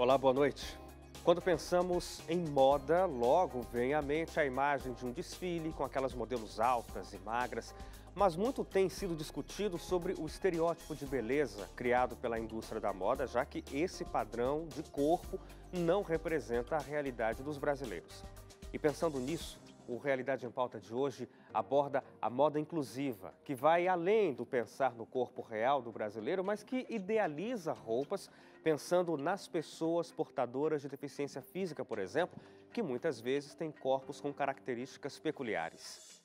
Olá, boa noite. Quando pensamos em moda, logo vem à mente a imagem de um desfile com aquelas modelos altas e magras, mas muito tem sido discutido sobre o estereótipo de beleza criado pela indústria da moda, já que esse padrão de corpo não representa a realidade dos brasileiros. E pensando nisso, o Realidade em Pauta de hoje aborda a moda inclusiva, que vai além do pensar no corpo real do brasileiro, mas que idealiza roupas pensando nas pessoas portadoras de deficiência física, por exemplo, que muitas vezes têm corpos com características peculiares.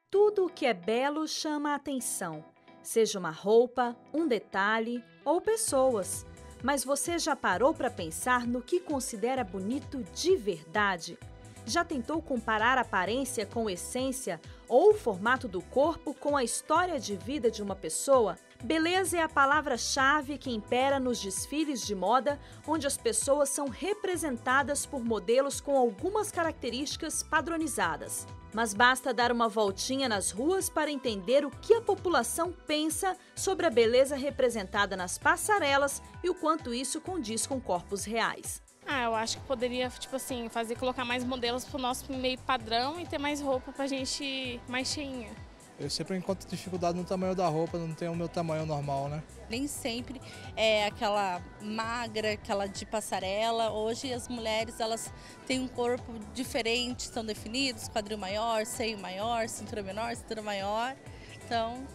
Tudo o que é belo chama a atenção, seja uma roupa, um detalhe ou pessoas. Mas você já parou para pensar no que considera bonito de verdade? Já tentou comparar a aparência com essência ou o formato do corpo com a história de vida de uma pessoa? Beleza é a palavra-chave que impera nos desfiles de moda, onde as pessoas são representadas por modelos com algumas características padronizadas. Mas basta dar uma voltinha nas ruas para entender o que a população pensa sobre a beleza representada nas passarelas e o quanto isso condiz com corpos reais. Eu acho que poderia, colocar mais modelos pro nosso meio padrão e ter mais roupa pra gente mais cheinha. Eu sempre encontro dificuldade no tamanho da roupa, não tem o meu tamanho normal, né? Nem sempre é aquela magra, aquela de passarela. Hoje as mulheres, elas têm um corpo diferente, são definidos, quadril maior, seio maior, cintura menor, cintura maior. Então,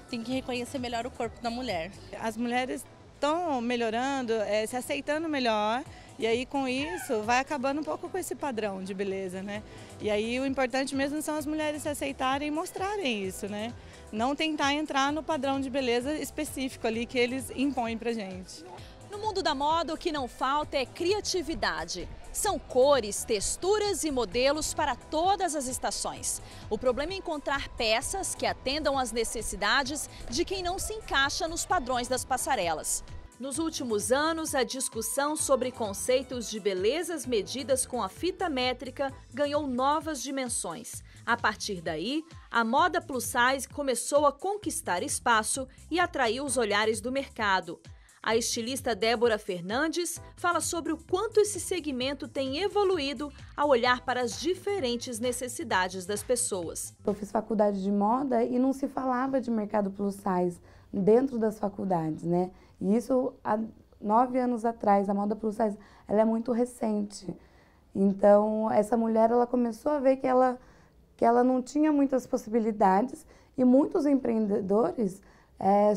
tem que reconhecer melhor o corpo da mulher. As mulheres estão melhorando, se aceitando melhor, e aí com isso vai acabando um pouco com esse padrão de beleza, né? E aí o importante mesmo são as mulheres se aceitarem e mostrarem isso, né? Não tentar entrar no padrão de beleza específico ali que eles impõem pra gente. No mundo da moda, o que não falta é criatividade. São cores, texturas e modelos para todas as estações. O problema é encontrar peças que atendam às necessidades de quem não se encaixa nos padrões das passarelas. Nos últimos anos, a discussão sobre conceitos de belezas medidas com a fita métrica ganhou novas dimensões. A partir daí, a moda plus size começou a conquistar espaço e atraiu os olhares do mercado. A estilista Débora Fernandes fala sobre o quanto esse segmento tem evoluído ao olhar para as diferentes necessidades das pessoas. Eu fiz faculdade de moda e não se falava de mercado plus size dentro das faculdades, né? E isso há 9 anos atrás, a moda plus size, ela é muito recente. Então, essa mulher, ela começou a ver que ela não tinha muitas possibilidades e muitos empreendedores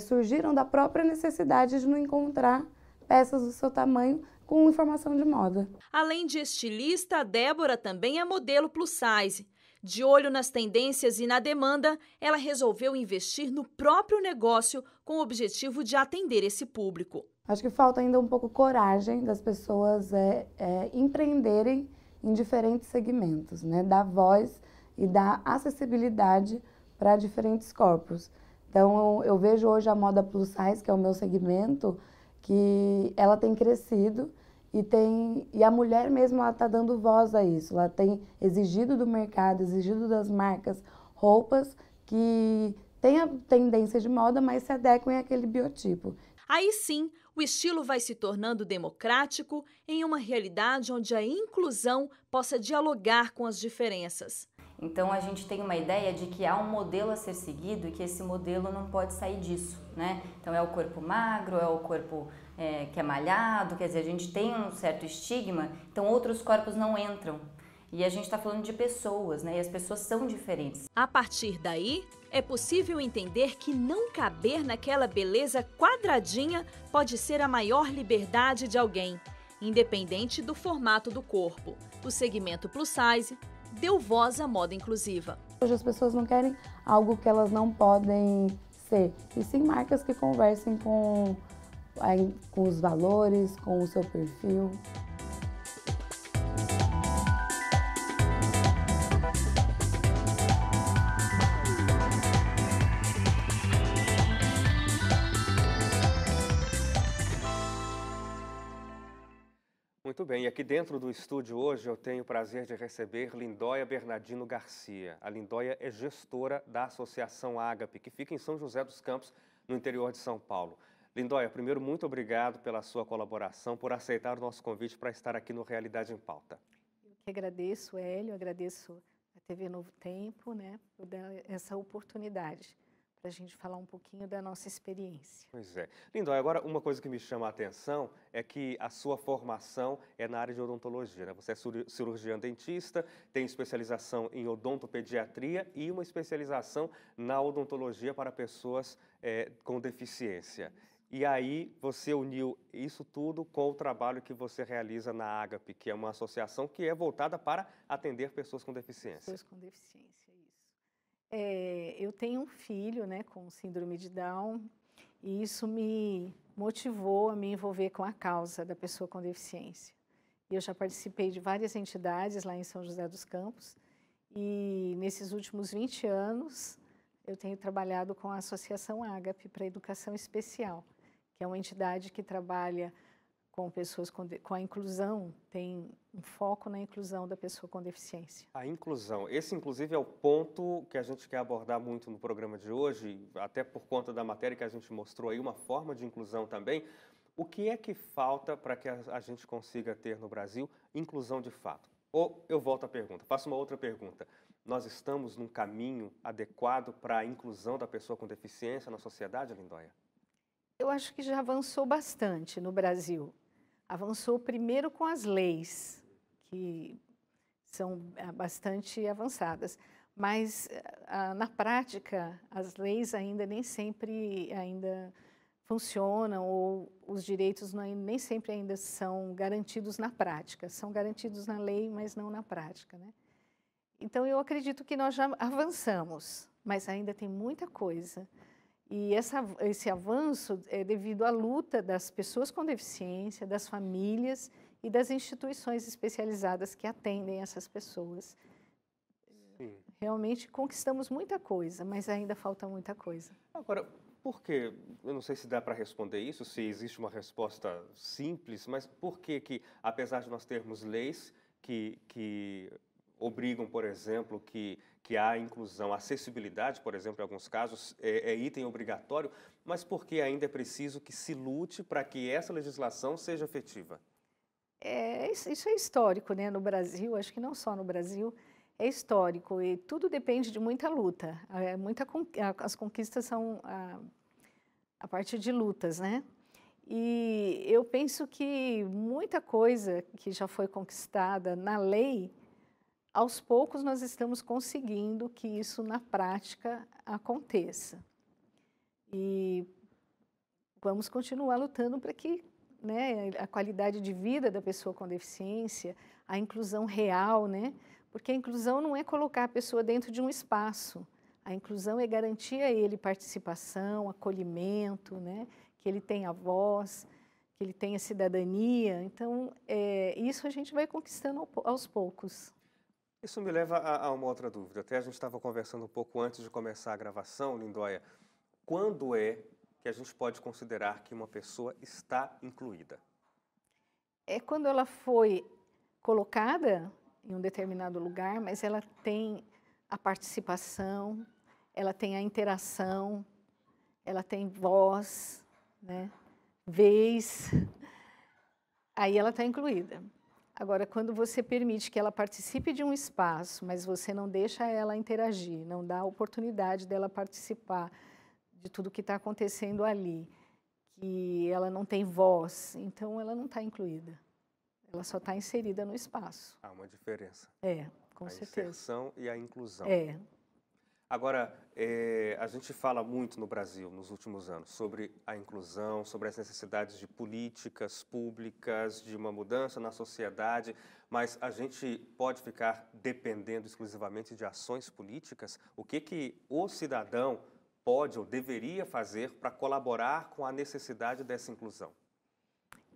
surgiram da própria necessidade de não encontrar peças do seu tamanho com informação de moda. Além de estilista, a Débora também é modelo plus size. De olho nas tendências e na demanda, ela resolveu investir no próprio negócio com o objetivo de atender esse público. Acho que falta ainda um pouco coragem das pessoas empreenderem em diferentes segmentos, né? Dar voz e dar acessibilidade para diferentes corpos. Então, eu vejo hoje a moda plus size, que é o meu segmento, que ela tem crescido e a mulher mesmo está dando voz a isso. Ela tem exigido do mercado, exigido das marcas, roupas que têm a tendência de moda, mas se adequem àquele biotipo. Aí sim, o estilo vai se tornando democrático em uma realidade onde a inclusão possa dialogar com as diferenças. Então a gente tem uma ideia de que há um modelo a ser seguido e que esse modelo não pode sair disso, né? Então é o corpo magro, é o corpo que é malhado, quer dizer, a gente tem um certo estigma, então outros corpos não entram. E a gente está falando de pessoas, né? E as pessoas são diferentes. A partir daí, é possível entender que não caber naquela beleza quadradinha pode ser a maior liberdade de alguém, independente do formato do corpo. O segmento plus size deu voz à moda inclusiva. Hoje as pessoas não querem algo que elas não podem ser, e sim marcas que conversem com os valores, com o seu perfil. Muito bem, e aqui dentro do estúdio hoje eu tenho o prazer de receber Lindóia Bernardino Garcia. A Lindóia é gestora da Associação Ágape, que fica em São José dos Campos, no interior de São Paulo. Lindóia, primeiro, muito obrigado pela sua colaboração, por aceitar o nosso convite para estar aqui no Realidade em Pauta. Eu que agradeço, Hélio, agradeço a TV Novo Tempo, né, por dar essa oportunidade para a gente falar um pouquinho da nossa experiência. Pois é. Lindóia, agora uma coisa que me chama a atenção é que a sua formação é na área de odontologia, né? Você é cirurgiã dentista, tem especialização em odontopediatria e uma especialização na odontologia para pessoas com deficiência. E aí você uniu isso tudo com o trabalho que você realiza na Ágape, que é uma associação que é voltada para atender pessoas com deficiência. Pessoas com deficiência, isso. Eu tenho um filho, né, com síndrome de Down, e isso me motivou a me envolver com a causa da pessoa com deficiência. Eu já participei de várias entidades lá em São José dos Campos, e nesses últimos 20 anos eu tenho trabalhado com a Associação Ágape para Educação Especial, que é uma entidade que trabalha com pessoas com a inclusão, tem um foco na inclusão da pessoa com deficiência. A inclusão, esse inclusive é o ponto que a gente quer abordar muito no programa de hoje, até por conta da matéria que a gente mostrou aí, uma forma de inclusão também. O que é que falta para que a gente consiga ter no Brasil inclusão de fato? Ou eu volto à pergunta, faço uma outra pergunta. Nós estamos num caminho adequado para a inclusão da pessoa com deficiência na sociedade, Lindóia? Eu acho que já avançou bastante no Brasil. Avançou primeiro com as leis, que são bastante avançadas, mas na prática as leis ainda nem sempre funcionam, ou os direitos nem sempre ainda são garantidos na prática. São garantidos na lei, mas não na prática, né? Então eu acredito que nós já avançamos, mas ainda tem muita coisa. E esse avanço é devido à luta das pessoas com deficiência, das famílias e das instituições especializadas que atendem essas pessoas. Sim. Realmente conquistamos muita coisa, mas ainda falta muita coisa. Agora, por que, eu não sei se dá para responder isso, se existe uma resposta simples, mas por que apesar de nós termos leis que obrigam, por exemplo, que há inclusão, acessibilidade, por exemplo, em alguns casos, é item obrigatório, mas por que ainda é preciso que se lute para que essa legislação seja efetiva? Isso é histórico, né? No Brasil, acho que não só no Brasil, é histórico e tudo depende de muita luta. As conquistas são a partir de lutas, né? E eu penso que muita coisa que já foi conquistada na lei, aos poucos nós estamos conseguindo que isso na prática aconteça. E vamos continuar lutando para que, né, a qualidade de vida da pessoa com deficiência, a inclusão real, né? Porque a inclusão não é colocar a pessoa dentro de um espaço. A inclusão é garantir a ele participação, acolhimento, né? Que ele tenha voz, que ele tenha cidadania. Então, isso a gente vai conquistando aos poucos. Isso me leva a uma outra dúvida. Até a gente estava conversando um pouco antes de começar a gravação, Lindóia. Quando é que a gente pode considerar que uma pessoa está incluída? É quando ela foi colocada em um determinado lugar, mas ela tem a participação, ela tem a interação, ela tem voz, né? Vez, aí ela está incluída. Agora, quando você permite que ela participe de um espaço, mas você não deixa ela interagir, não dá a oportunidade dela participar de tudo que está acontecendo ali, que ela não tem voz, então ela não está incluída. Ela só está inserida no espaço. Há uma diferença. Com certeza. A inserção e a inclusão. Agora, a gente fala muito no Brasil, nos últimos anos, sobre a inclusão, sobre as necessidades de políticas públicas, de uma mudança na sociedade, mas a gente pode ficar dependendo exclusivamente de ações políticas? O que o cidadão pode ou deveria fazer para colaborar com a necessidade dessa inclusão?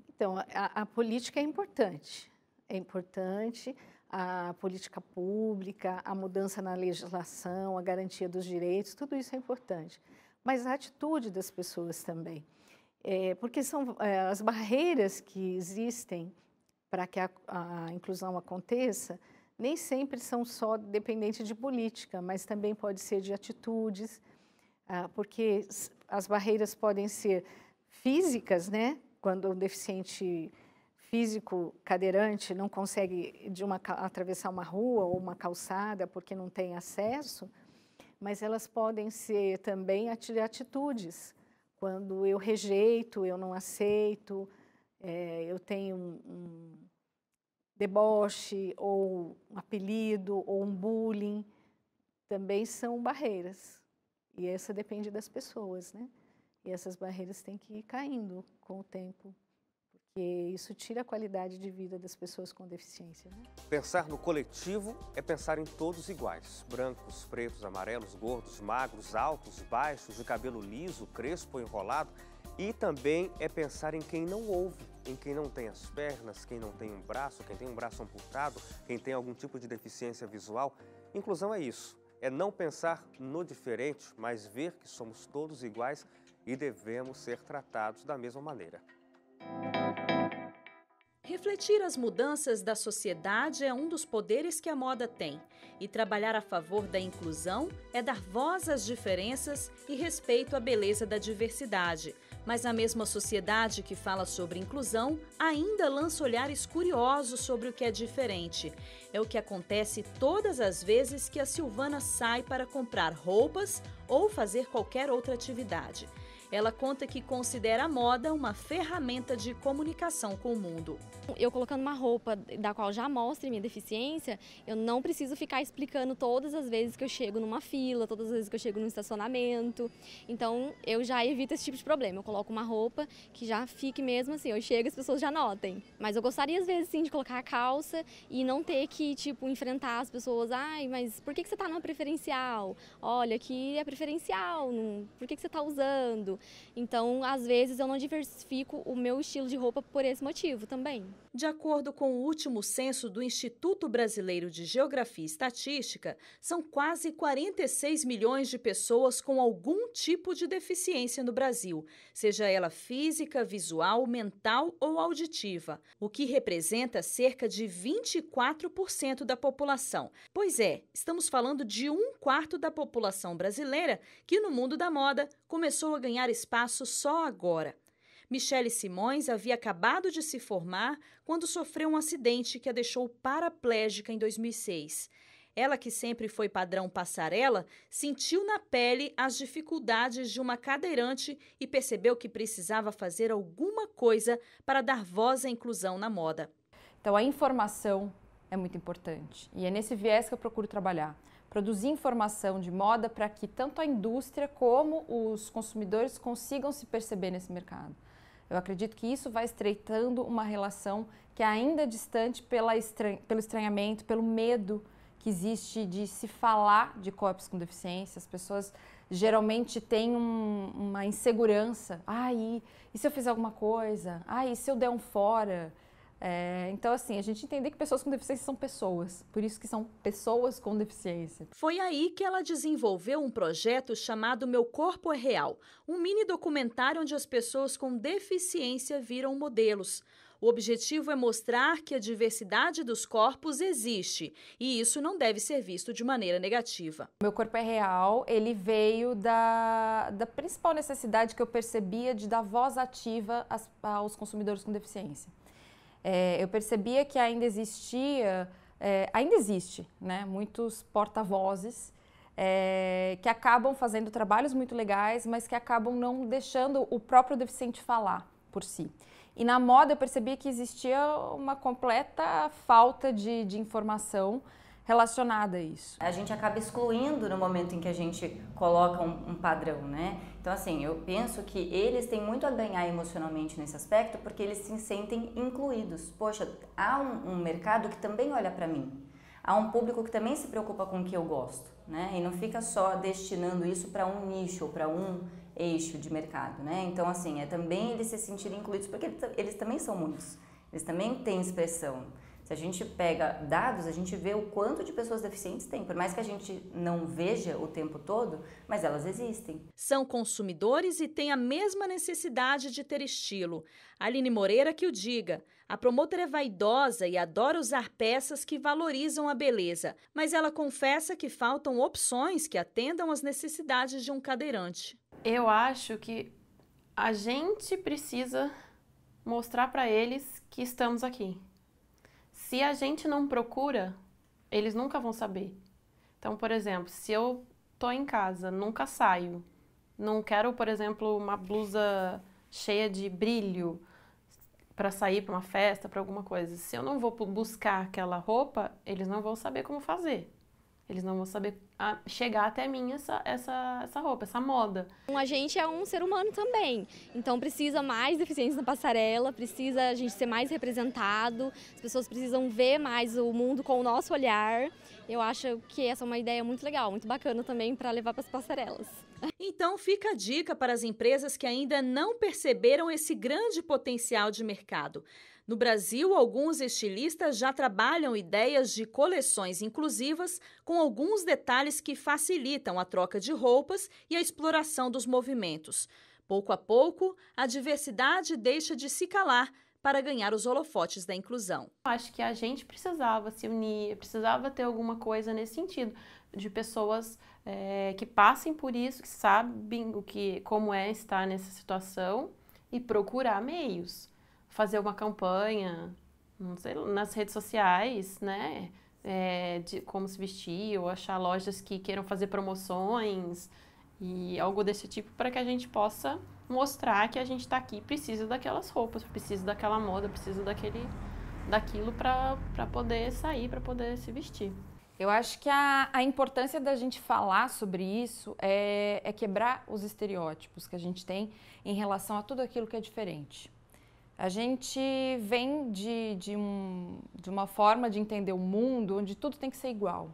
Então, a política é importante. É importante a política pública, a mudança na legislação, a garantia dos direitos, tudo isso é importante. Mas a atitude das pessoas também. Porque são as barreiras que existem para que a inclusão aconteça, nem sempre são só dependentes de política, mas também pode ser de atitudes, porque as barreiras podem ser físicas, né? Quando o deficiente físico cadeirante não consegue atravessar uma rua ou uma calçada porque não tem acesso, mas elas podem ser também atitudes. Quando eu rejeito, eu não aceito, eu tenho um deboche, ou um apelido, ou um bullying, também são barreiras. E essa depende das pessoas, né? E essas barreiras têm que ir caindo com o tempo, porque isso tira a qualidade de vida das pessoas com deficiência, né? Pensar no coletivo é pensar em todos iguais. Brancos, pretos, amarelos, gordos, magros, altos, baixos, de cabelo liso, crespo ou enrolado. E também é pensar em quem não ouve, em quem não tem as pernas, quem não tem um braço, quem tem um braço amputado, quem tem algum tipo de deficiência visual. Inclusão é isso, é não pensar no diferente, mas ver que somos todos iguais e devemos ser tratados da mesma maneira. Refletir as mudanças da sociedade é um dos poderes que a moda tem. E trabalhar a favor da inclusão é dar voz às diferenças e respeito à beleza da diversidade. Mas a mesma sociedade que fala sobre inclusão ainda lança olhares curiosos sobre o que é diferente. É o que acontece todas as vezes que a Silvana sai para comprar roupas ou fazer qualquer outra atividade. Ela conta que considera a moda uma ferramenta de comunicação com o mundo. Eu colocando uma roupa da qual já mostre minha deficiência, eu não preciso ficar explicando todas as vezes que eu chego numa fila, todas as vezes que eu chego num estacionamento. Então, eu já evito esse tipo de problema. Eu coloco uma roupa que já fique mesmo assim, eu chego e as pessoas já notem. Mas eu gostaria, às vezes, sim, de colocar a calça e não ter que, enfrentar as pessoas. Ai, mas por que você tá numa preferencial? Olha, aqui é preferencial, por que você tá usando? Então, às vezes, eu não diversifico o meu estilo de roupa por esse motivo também. De acordo com o último censo do Instituto Brasileiro de Geografia e Estatística, são quase 46 milhões de pessoas com algum tipo de deficiência no Brasil, seja ela física, visual, mental ou auditiva, o que representa cerca de 24% da população. Pois é, estamos falando de 1/4 da população brasileira que, no mundo da moda, começou a ganhar espaço só agora. Michele Simões havia acabado de se formar quando sofreu um acidente que a deixou paraplégica em 2006. Ela, que sempre foi padrão passarela, sentiu na pele as dificuldades de uma cadeirante e percebeu que precisava fazer alguma coisa para dar voz à inclusão na moda. Então, a informação é muito importante e é nesse viés que eu procuro trabalhar. Produzir informação de moda para que tanto a indústria como os consumidores consigam se perceber nesse mercado. Eu acredito que isso vai estreitando uma relação que é ainda distante pelo estranhamento, pelo medo que existe de se falar de corpos com deficiência. As pessoas geralmente têm uma insegurança. E se eu fizer alguma coisa? E se eu der um fora? Então, assim, a gente entender que pessoas com deficiência são pessoas, por isso que são pessoas com deficiência. Foi aí que ela desenvolveu um projeto chamado Meu Corpo é Real, um mini documentário onde as pessoas com deficiência viram modelos. O objetivo é mostrar que a diversidade dos corpos existe e isso não deve ser visto de maneira negativa. Meu Corpo é Real, ele veio da principal necessidade que eu percebia de dar voz ativa aos consumidores com deficiência. Eu percebia que ainda existe, né, muitos porta-vozes que acabam fazendo trabalhos muito legais, mas que acabam não deixando o próprio deficiente falar por si. E na moda eu percebia que existia uma completa falta de informação relacionada a isso. A gente acaba excluindo no momento em que a gente coloca um padrão, né? Então, assim, eu penso que eles têm muito a ganhar emocionalmente nesse aspecto porque eles se sentem incluídos. Poxa, há um mercado que também olha para mim. Há um público que também se preocupa com o que eu gosto, né? E não fica só destinando isso para um nicho ou para um eixo de mercado, né? Então, assim, é também eles se sentirem incluídos porque eles também são muitos. Eles também têm expressão. Se a gente pega dados, a gente vê o quanto de pessoas deficientes tem, por mais que a gente não veja o tempo todo, mas elas existem. São consumidores e têm a mesma necessidade de ter estilo. Aline Moreira que o diga. A promotora é vaidosa e adora usar peças que valorizam a beleza, mas ela confessa que faltam opções que atendam às necessidades de um cadeirante. Eu acho que A gente precisa mostrar para eles que estamos aqui. Se a gente não procura, eles nunca vão saber. Então, por exemplo, se eu tô em casa, nunca saio, não quero, por exemplo, uma blusa cheia de brilho para sair para uma festa, para alguma coisa. Se eu não vou buscar aquela roupa, eles não vão saber como fazer. Eles não vão saber chegar até mim essa roupa, essa moda. A gente é um ser humano também, então precisa mais deficiência na passarela, precisa a gente ser mais representado, as pessoas precisam ver mais o mundo com o nosso olhar. Eu acho que essa é uma ideia muito legal, muito bacana também para levar para as passarelas. Então fica a dica para as empresas que ainda não perceberam esse grande potencial de mercado. No Brasil, alguns estilistas já trabalham ideias de coleções inclusivas com alguns detalhes que facilitam a troca de roupas e a exploração dos movimentos. Pouco a pouco, a diversidade deixa de se calar para ganhar os holofotes da inclusão. Acho que a gente precisava se unir, precisava ter alguma coisa nesse sentido, de pessoas que passem por isso, que sabem como é estar nessa situação e procurar meios. Fazer uma campanha, não sei, nas redes sociais, né, de como se vestir, ou achar lojas que queiram fazer promoções e algo desse tipo, para que a gente possa mostrar que a gente está aqui, precisa daquelas roupas, precisa daquela moda, precisa daquilo para poder sair, para poder se vestir. Eu acho que a importância da gente falar sobre isso é quebrar os estereótipos que a gente tem em relação a tudo aquilo que é diferente. A gente vem de uma forma de entender o mundo onde tudo tem que ser igual.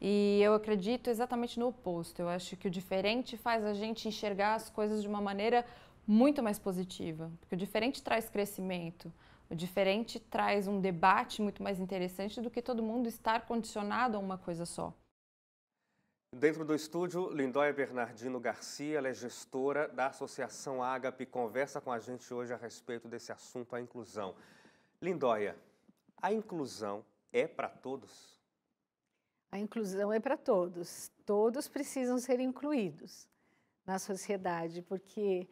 E eu acredito exatamente no oposto. Eu acho que o diferente faz a gente enxergar as coisas de uma maneira muito mais positiva. Porque o diferente traz crescimento. O diferente traz um debate muito mais interessante do que todo mundo estar condicionado a uma coisa só. Dentro do estúdio, Lindóia Bernardino Garcia, ela é gestora da Associação Ágape, conversa com a gente hoje a respeito desse assunto, a inclusão. Lindóia, a inclusão é para todos? A inclusão é para todos. Todos precisam ser incluídos na sociedade, porque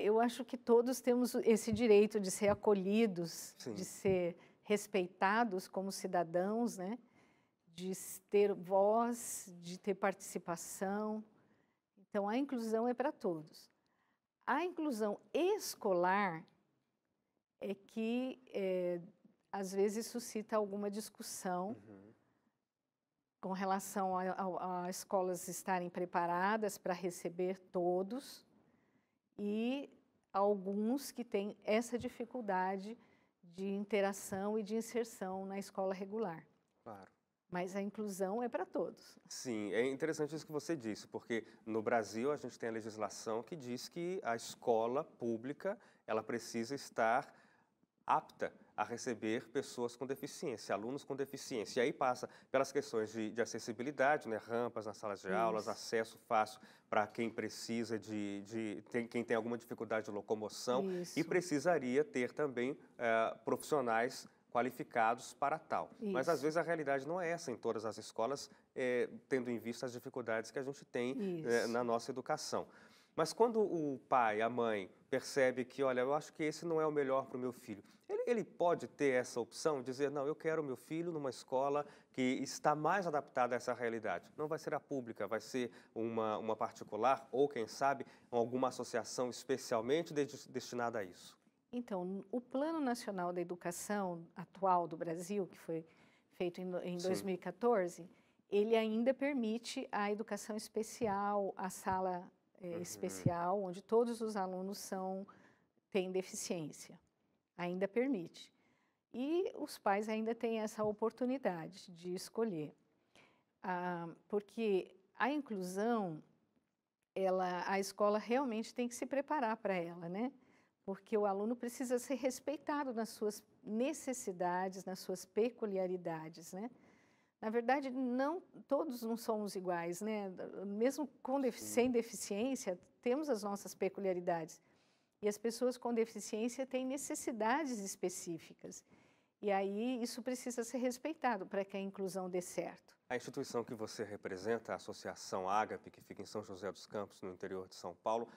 eu acho que todos temos esse direito de ser acolhidos, Sim. de ser respeitados como cidadãos, né? De ter voz, de ter participação. Então, a inclusão é para todos. A inclusão escolar é que, às vezes, suscita alguma discussão com relação a escolas estarem preparadas para receber todos e alguns que têm essa dificuldade de interação e de inserção na escola regular. Claro. Mas a inclusão é para todos. Sim, é interessante isso que você disse, porque no Brasil a gente tem a legislação que diz que a escola pública ela precisa estar apta a receber pessoas com deficiência, alunos com deficiência. E aí passa pelas questões de acessibilidade, né, rampas nas salas de aulas, acesso fácil para quem precisa quem tem alguma dificuldade de locomoção. Isso. E precisaria ter também profissionais qualificados para tal. Isso. Mas às vezes a realidade não é essa em todas as escolas, tendo em vista as dificuldades que a gente tem na nossa educação. Mas quando o pai, a mãe, percebe que, olha, eu acho que esse não é o melhor para o meu filho, ele pode ter essa opção, dizer, não, eu quero o meu filho numa escola que está mais adaptada a essa realidade. Não vai ser a pública, vai ser uma particular ou, quem sabe, alguma associação especialmente destinada a isso. Então, o Plano Nacional da Educação atual do Brasil, que foi feito em 2014, ele ainda permite a educação especial, a sala especial, onde todos os alunos têm deficiência. Ainda permite. E os pais ainda têm essa oportunidade de escolher. Porque a inclusão, a escola realmente tem que se preparar para ela, né? Porque o aluno precisa ser respeitado nas suas necessidades, nas suas peculiaridades, né? Na verdade, todos não somos iguais, né? Mesmo sem deficiência, temos as nossas peculiaridades. E as pessoas com deficiência têm necessidades específicas. E aí isso precisa ser respeitado para que a inclusão dê certo. A instituição que você representa, a Associação Ágape, que fica em São José dos Campos, no interior de São Paulo,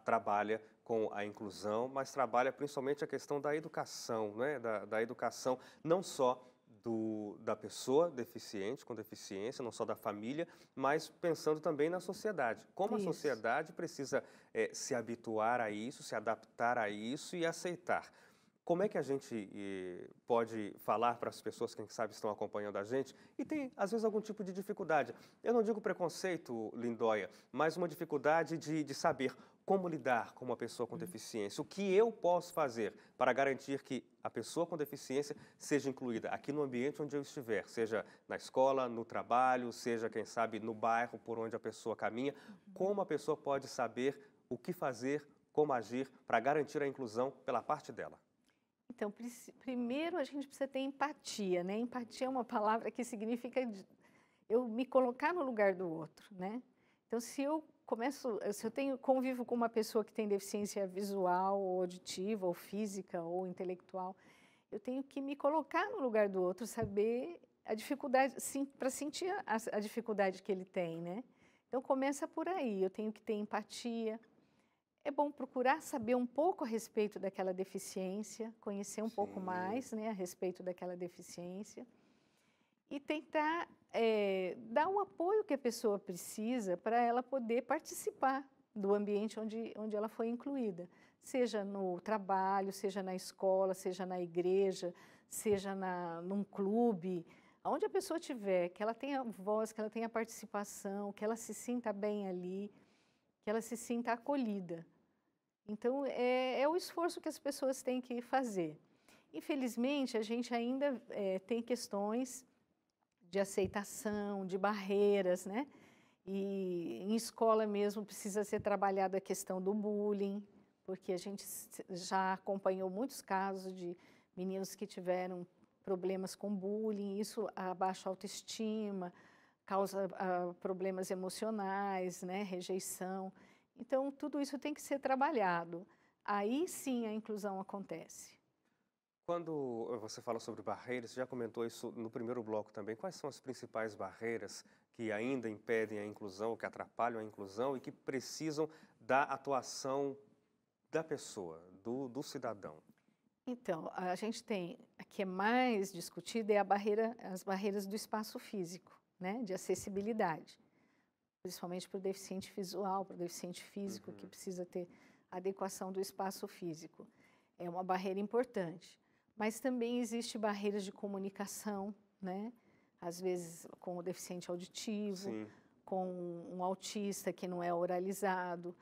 trabalha com a inclusão, mas trabalha principalmente a questão da educação, né? Da educação não só da pessoa deficiente, com deficiência, não só da família, mas pensando também na sociedade. Como a sociedade precisa se habituar a isso, se adaptar a isso e aceitar. Como é que a gente pode falar para as pessoas que, quem sabe, estão acompanhando a gente e tem, às vezes, algum tipo de dificuldade? Eu não digo preconceito, Lindóia, mas uma dificuldade de saber como lidar com uma pessoa com deficiência. O que eu posso fazer para garantir que a pessoa com deficiência seja incluída aqui no ambiente onde eu estiver, seja na escola, no trabalho, seja, quem sabe, no bairro por onde a pessoa caminha. Como a pessoa pode saber o que fazer, como agir para garantir a inclusão pela parte dela? Então, primeiro a gente precisa ter empatia, né? Empatia é uma palavra que significa eu me colocar no lugar do outro, né? Então, se eu convivo com uma pessoa que tem deficiência visual, ou auditiva, ou física, ou intelectual, eu tenho que me colocar no lugar do outro, saber a dificuldade, para sentir a dificuldade que ele tem, né? Então, começa por aí, eu tenho que ter empatia. É bom procurar saber um pouco a respeito daquela deficiência, conhecer um pouco mais, né, a respeito daquela deficiência e tentar dar o apoio que a pessoa precisa para ela poder participar do ambiente onde ela foi incluída, seja no trabalho, seja na escola, seja na igreja, seja num clube, onde a pessoa estiver, que ela tenha voz, que ela tenha participação, que ela se sinta bem ali, que ela se sinta acolhida. Então, é o esforço que as pessoas têm que fazer. Infelizmente, a gente ainda tem questões de aceitação, de barreiras, né? E em escola mesmo precisa ser trabalhada a questão do bullying, porque a gente já acompanhou muitos casos de meninos que tiveram problemas com bullying, isso abaixa a autoestima, causa problemas emocionais, né? Rejeição. Então, tudo isso tem que ser trabalhado. Aí sim a inclusão acontece. Quando você fala sobre barreiras, você já comentou isso no primeiro bloco também. Quais são as principais barreiras que ainda impedem a inclusão, que atrapalham a inclusão e que precisam da atuação da pessoa, do cidadão? Então, a gente tem, a que é mais discutida é as barreiras do espaço físico, né, de acessibilidade. Principalmente para o deficiente visual, para o deficiente físico, que precisa ter adequação do espaço físico. É uma barreira importante. Mas também existe barreiras de comunicação, né? Às vezes com o deficiente auditivo, com um autista que não é oralizado,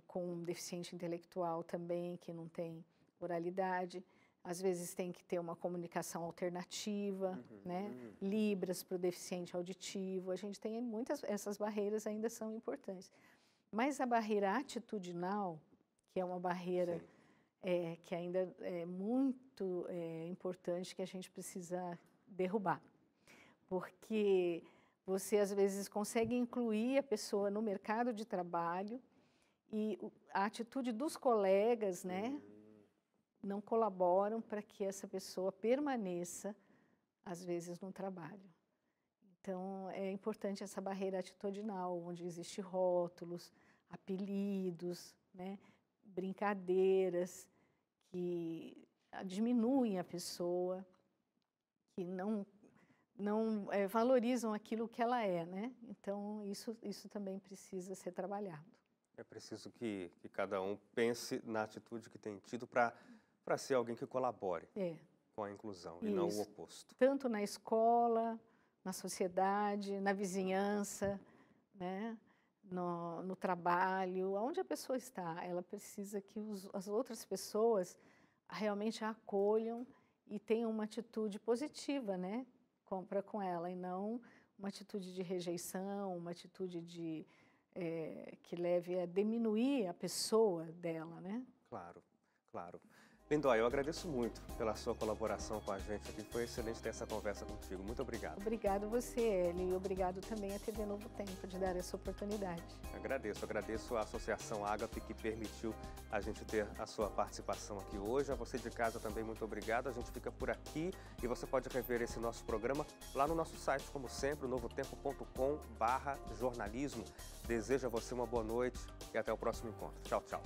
com um deficiente intelectual também que não tem oralidade. Às vezes tem que ter uma comunicação alternativa, né? Libras para o deficiente auditivo. A gente tem essas barreiras ainda são importantes. Mas a barreira atitudinal, que é uma barreira que ainda é muito importante, que a gente precisa derrubar. Porque você, às vezes, consegue incluir a pessoa no mercado de trabalho e a atitude dos colegas, né? Não colaboram para que essa pessoa permaneça, às vezes, no trabalho. Então, é importante essa barreira atitudinal, onde existem rótulos, apelidos, né, brincadeiras que diminuem a pessoa, que não valorizam aquilo que ela é, né? Então, isso também precisa ser trabalhado. É preciso que cada um pense na atitude que tem tido para ser alguém que colabore com a inclusão e não o oposto. Tanto na escola, na sociedade, na vizinhança, né? No trabalho, onde a pessoa está, ela precisa que as outras pessoas realmente a acolham e tenham uma atitude positiva, né? Para com ela, e não uma atitude de rejeição, uma atitude que leve a diminuir a pessoa dela, né? Claro, claro. Lindóia, eu agradeço muito pela sua colaboração com a gente aqui. Foi excelente ter essa conversa contigo. Muito obrigado. Obrigado você, Hélio, e obrigado também à TV Novo Tempo de dar essa oportunidade. Agradeço a Associação Ágape que permitiu a gente ter a sua participação aqui hoje. A você de casa também, muito obrigado. A gente fica por aqui e você pode rever esse nosso programa lá no nosso site, como sempre, novotempo.com/jornalismo. Desejo a você uma boa noite e até o próximo encontro. Tchau, tchau.